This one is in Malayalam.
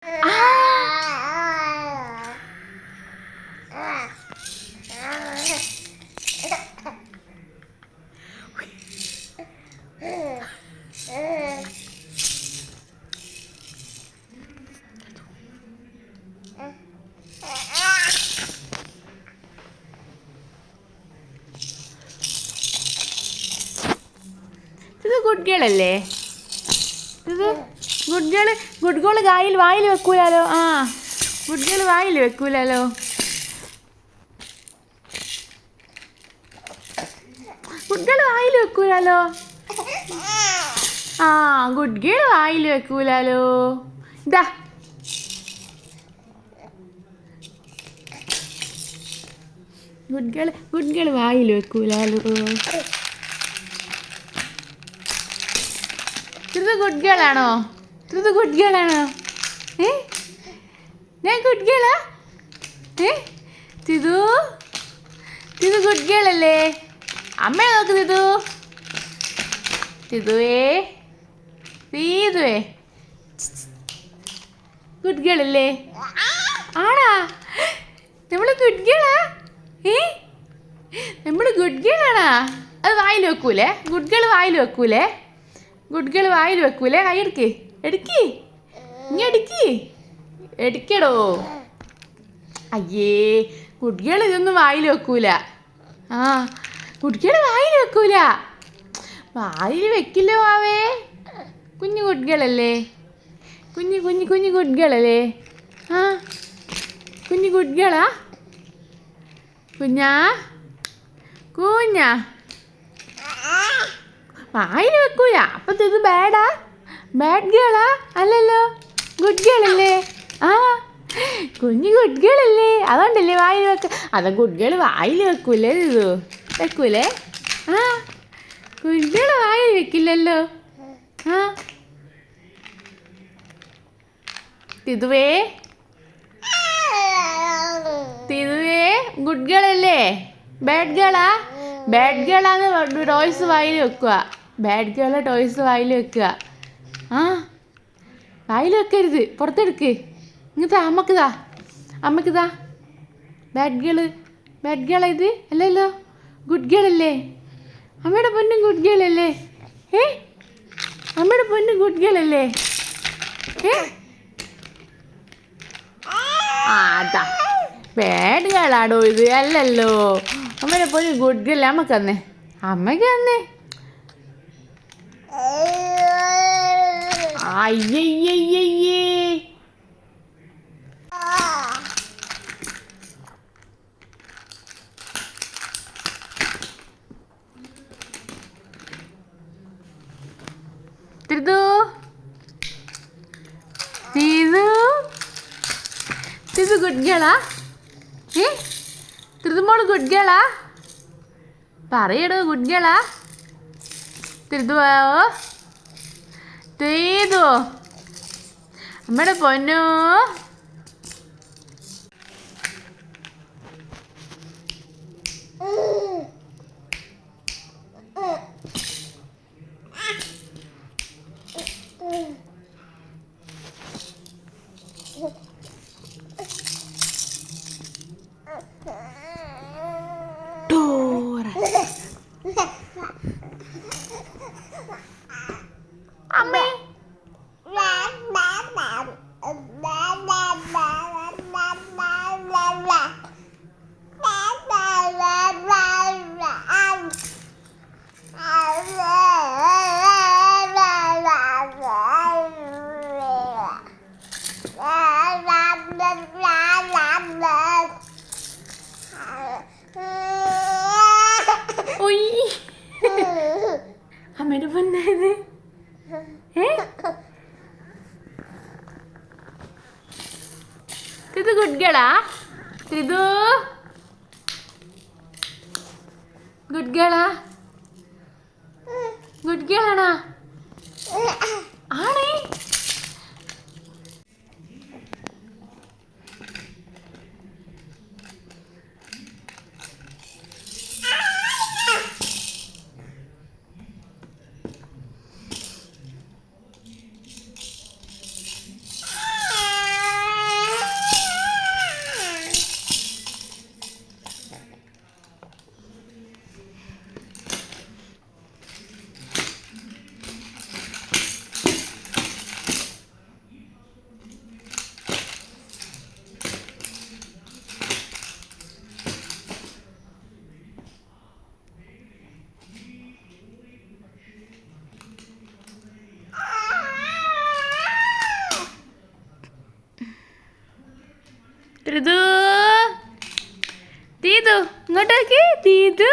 ഇത് ഗുഡ് ഗേൾ അല്ലേ? ഇത് ഗുഡ് ഗേൾ വായിൽ വെക്കൂലോ. ആ, ഗുഡ് ഗേൾ വായിൽ വെക്കൂലോ. ഗുഡ് ഗേൾ വായിൽ വെക്കൂലോ. ആ, ഗുഡ് ഗേൾ വായിൽ വെക്കൂലോ. ഇതാ ഗുഡ് ഗേൾ വായിൽ വെക്കൂലോ. ഇത് ഗുഡ് ഗേൾ ആണോ? ഇത് ഗുഡ് ഗേൾ ആണോ? ഞാൻ ഗുഡ് ഗേളാ? തിതു ഗുഡ് ഗേൾ അല്ലേ? അമ്മയെ നോക്ക് തിതുവേ. ഗുഡ് ഗേൾ അല്ലേ? ആണാ? നമ്മള് ഗുഡ് ഗേളാ? നമ്മള് ഗുഡ് ഗേൾ ആണാ? അത് വായിൽ വെക്കൂലേ? ഗുഡ് ഗേൾ വായിൽ വെക്കൂലേ? ഗുഡ് ഗേൾ വായിൽ വെക്കൂലേ? കൈ എടുക്കി ഇനി എടുക്കടോ. അയ്യേ, ഗുഡ് ഗേൾ ഇതൊന്നും വായിൽ വെക്കൂല. ആ, ഗുഡ് ഗേൾ വായിൽ വെക്കൂല. വായിൽ വെക്കില്ലോ ആവേ. കുഞ്ഞു ഗുഡ് ഗേൾ അല്ലേ? കുഞ്ഞു ഗുഡ് ഗേൾ അല്ലേ? ആ, കുഞ്ഞു ഗുഡ് ഗേളാ? കുഞ്ഞാ വായിൽ വെക്കൂല. അപ്പം ഇത് ബാഡ് ഗേളാ? അല്ലല്ലോ, ഗുഡ് ഗേൾ അല്ലേ? ആ, കുഞ്ഞു ഗുഡ് ഗേൾ അല്ലേ? അതുകൊണ്ടല്ലേ വായിൽ അത് ഗുഡ് ഗേൾ വായിൽ വെക്കൂലേ? ഇത് വെക്കൂലേ? ആ, ഗുഡ് ഗേൾ വായിൽ വെക്കില്ലല്ലോ. ആ, തിതുവേ ഗുഡ് ഗേൾ അല്ലേ? ബാഡ് ഗേളാ? ബാഡ് ഗേളാന്ന് ടോയ്സ് വായിൽ വെക്കുക. ബാഡ് ഗേള് ടോയ്സ് വായിൽ വെക്കുക. ആ, വായിൽ വെക്കരുത്, പുറത്തെടുക്ക്. ഇങ്ങനത്തെ അമ്മക്കിതാ. ബാഡ് ഗേളാ ഇത്? അല്ലല്ലോ, ഗുഡ് ഗേൾ അല്ലേ? അമ്മയുടെ പൊന്നും ഗുഡ് ഗേൾ അല്ലേ? അമ്മയുടെ പൊന്നും ഗുഡ് ഗേൾ അല്ലേ? അതാ ബാഡ് ഗേളാടോ ഇത്? അല്ലല്ലോ, അമ്മയുടെ പൊന്നും ഗുഡ് ഗേൾ. അമ്മക്ക് തന്നേ. അയ്യയ്യയ്യേ. തിതു ഗുഡ് ഗേളാ? തിരുതുമോള് ഗുഡ് ഗേളാ? പറയടോ, ഗുഡ് ഗേളാ? തിതു അമ്മയുടെ പൊന്നോ. അമ്മേ, അമ്മയുടെ പൊന്നായത്. ഇത് ഗുഡ് ഗേളാ? ഇത് ഗുഡ് ഗേളാ? ഗുഡ് ഗേളാണോ? ആണേ. ഋതു ദീതു ഇങ്ങോട്ടേക്ക് ദീതു